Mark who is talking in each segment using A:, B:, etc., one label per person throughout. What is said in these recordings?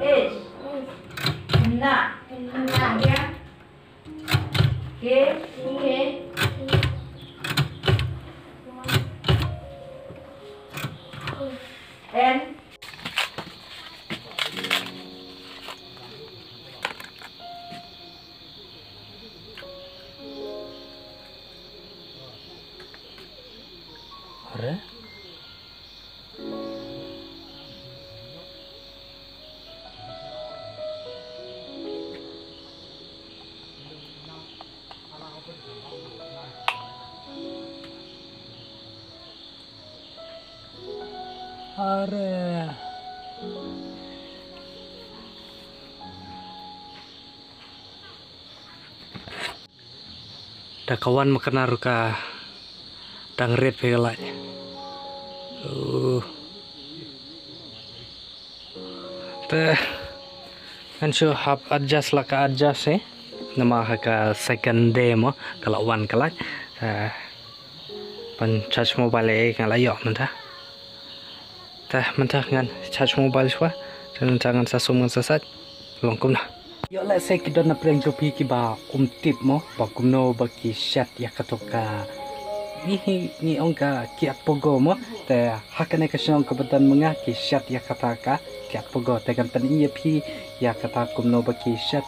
A: H. Na. Ya. K. N.
B: Are? Are? Da kawan makan ruka dang red pegalai. Teh kan sure hap adjust lah ka adjust nama ka second day mo kalau one kalai pan charge mobile ngalai yok mentah ngan charge mobile swa dan jangan sasum ngan sasat longkum nah yo la se kidon na preng jopi ki ba tip mo ba kumno ba ki shat ya katoka ni ongka ki apogo mo te hakane ka shong ka batan menga ki shat ya kataka ki apogo te kan tan iya pi ya kata kumno ba ki shat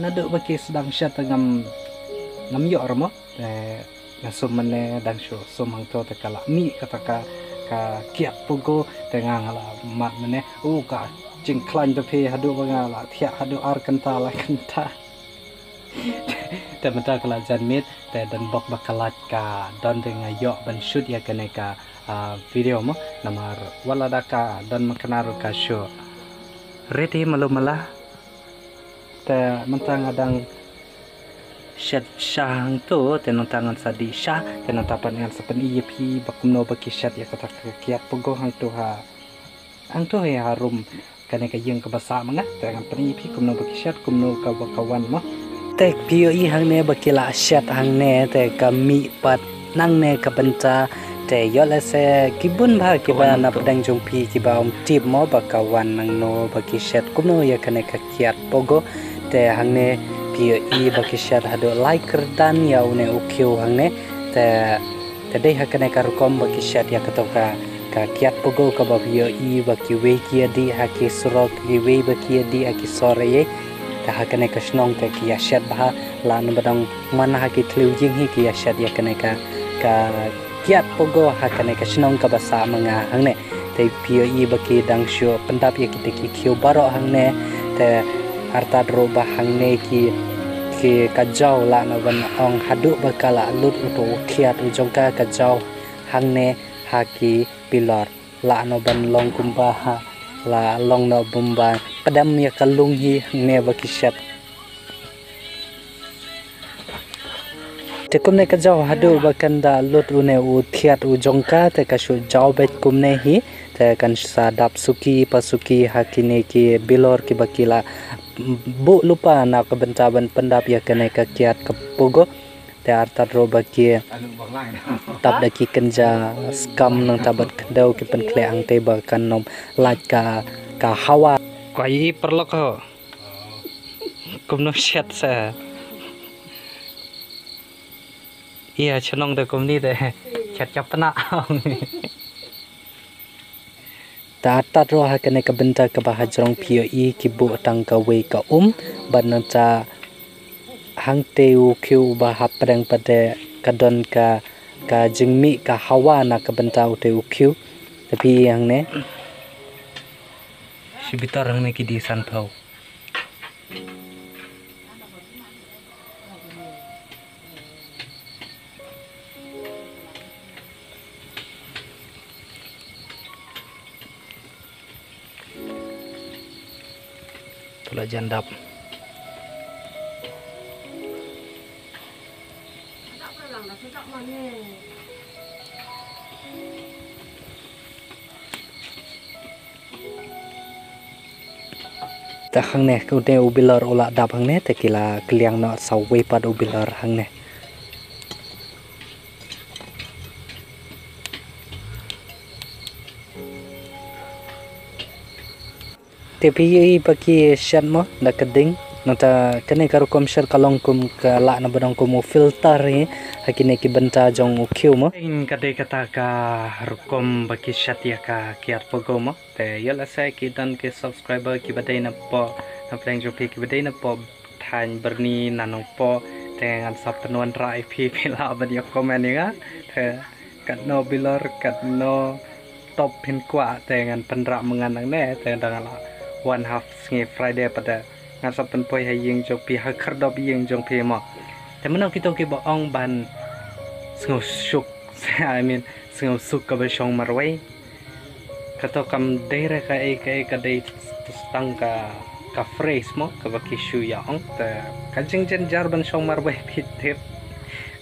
B: nado ba ki sedang shat ngam yo mo te ngasum mane dang sho somang to te kala mi kataka ka ki apogo te ngala mat mane ka jingklan te pe hadu bangala thia hadu ar kanta la kanta te mata kala janmit te dan bok bakalat ka don dengan yok ban shoot ya kene ka video mo namar wala daka dan makanaru ka show ready malu malah te mentang adang shat shang tu te tangan sadi sha te tapan dengan sepen ep bakumno baki shat ya kata kiat pogo hang tu ya harum kene ka yung ka basa manga te ngam pen ep kumno baki shat kumno ka bakawan mo tek pio i hang ne bakila shat hang ne te kami pat nang ne ka banta te yola se kibun ba kiba na pedang jompi kiba tip mo bakawan nang no baki shat kumno ya kene ka kiat pogo te hang ne pio i baki shat hado like dan ya une ukyo hang ne te dei hakane ka rukom baki shat ya katoka ka kiat pogo ka ba pio i baki we kia di haki surok ki we baki di haki sore ye ta hakane ka snong te ki shat bah la no badang mana haki tliu jing hi ki shat ya kane ka kiat pogo hakane ka snong ka basa manga hang ne te pio i baki dang sho pendap ya kita ki kyo baro hang ne te harta dro ba hang ne ki kajau la no ban ong hadu bakala lut uto khiat ujongka kajau hang ne haki pilor la no ban long kumba la long no bumba padam ya kalung hi ne bakishat te kumne kajau hadu bakanda lut une u thiat ujongka te kashu jau bet kumne hi te kan sadap suki pasuki hakine ki bilor ki bakila bu lupa na kebentaban pendap ya kene ka kiat kepogo te arta roba ki tab da ki kenja skam nang tabat kendau ki pen kle ang te ba kan nom laj ka hawa kwai perlok ho kumno shat sa iya chonong de kumni de chat chapna ta ro ha kene ka benta ka bahajrong pio i ki bu tang ka we ka banata hang teu kyu ba hapreng pade kadon ka jingmi ka hawa na ka benta teu kyu tapi yang ne si bitar hang ne ki di san thau Tula jandap ta hang ne ku te ubilar ola dap hang ne te kila kliang no sawe pad ubilar hang ne aktivi bagi share mo na keding nata kene karukom share kalong kum ka la na badang kum filter ni hakine ki benta jong ukhiu mo in kade kata ka rukom bagi share ya ka kiat pogo mo te yala sai ki dan ke subscriber ki badai na po na pleng jopi ki badai na po than berni nanong po dengan sab tenuan rai pi pila badia komen ya te kat no bilor kat no top pin kwa dengan penrak menganang ne dengan 1/2 sengi Friday pada ngasap penpoi hai yeng jong pi ha khardop yeng jong pi mo te menau kita ki bo ong ban sngau suk I mean sngau suk ka ba shong marwai kato kam daire ka ka dai stang ka phrase mo ka ba ki shu ya ong te ka jing jen jar ban shong marwai pi tip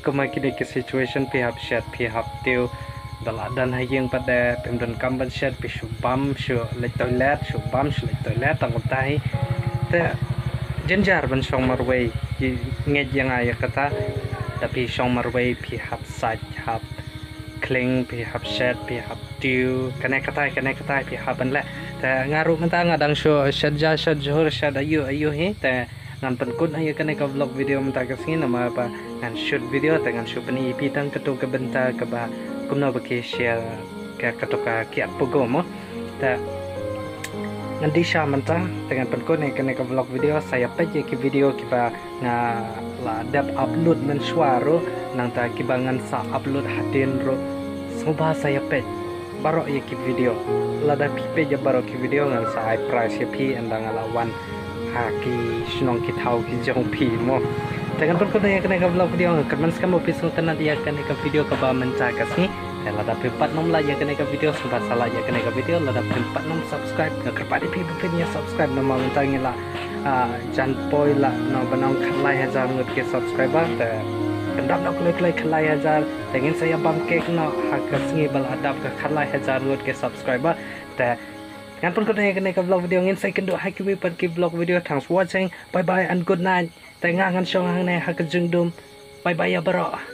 B: kuma kini ke situation pi hap shat pi hap tiu dan hayeng pada pemdan kamban shat pi subam shu le toilet subam shu le toilet tang utai te jenjar ban shong marway ngej yang ay kata tapi shong marway pi hap saj hap kling pi hap shat pi hap tiu kene kata pi haban le te ngaru menta ngadang shu shat ja shat johor shat ayu he te ngan penkun ayo kene ka vlog video menta ka sini nama apa ngan shoot video te ngan shoot pani pi tang ketu ke benta ke ba kumno baki share ke katoka kiat pogo mo ta nanti sya menta dengan penkon kene ke vlog video saya peje ki video kiba nga la dap upload men suaro nang ta kibangan sa upload hadin ro soba saya pej baro ye ki video la da pi peje baro ki video ngan sa I price ye pi andang ala wan haki snong ki thau ki jong pi mo dengan penkon kene ke vlog video kan skam office tana dia kene ke video ka ba menta kasni lada pempat nom la ya kena ke video sudah salah ya kena ke video lada pempat nom subscribe ke kerpadi pi subscribe nama mentangi la jan poi la no banang khalai hazar ngut ke subscriber te kendap nak klik khalai hazar tengin saya bam kek no hak singi bal adap ke khalai hazar ngut ke subscriber te kan pun kena ke vlog video ngin saya kendo hak ki wi ki vlog video thanks for watching bye bye and good night tenga ngan song hang ne hak jungdum bye bye ya bro.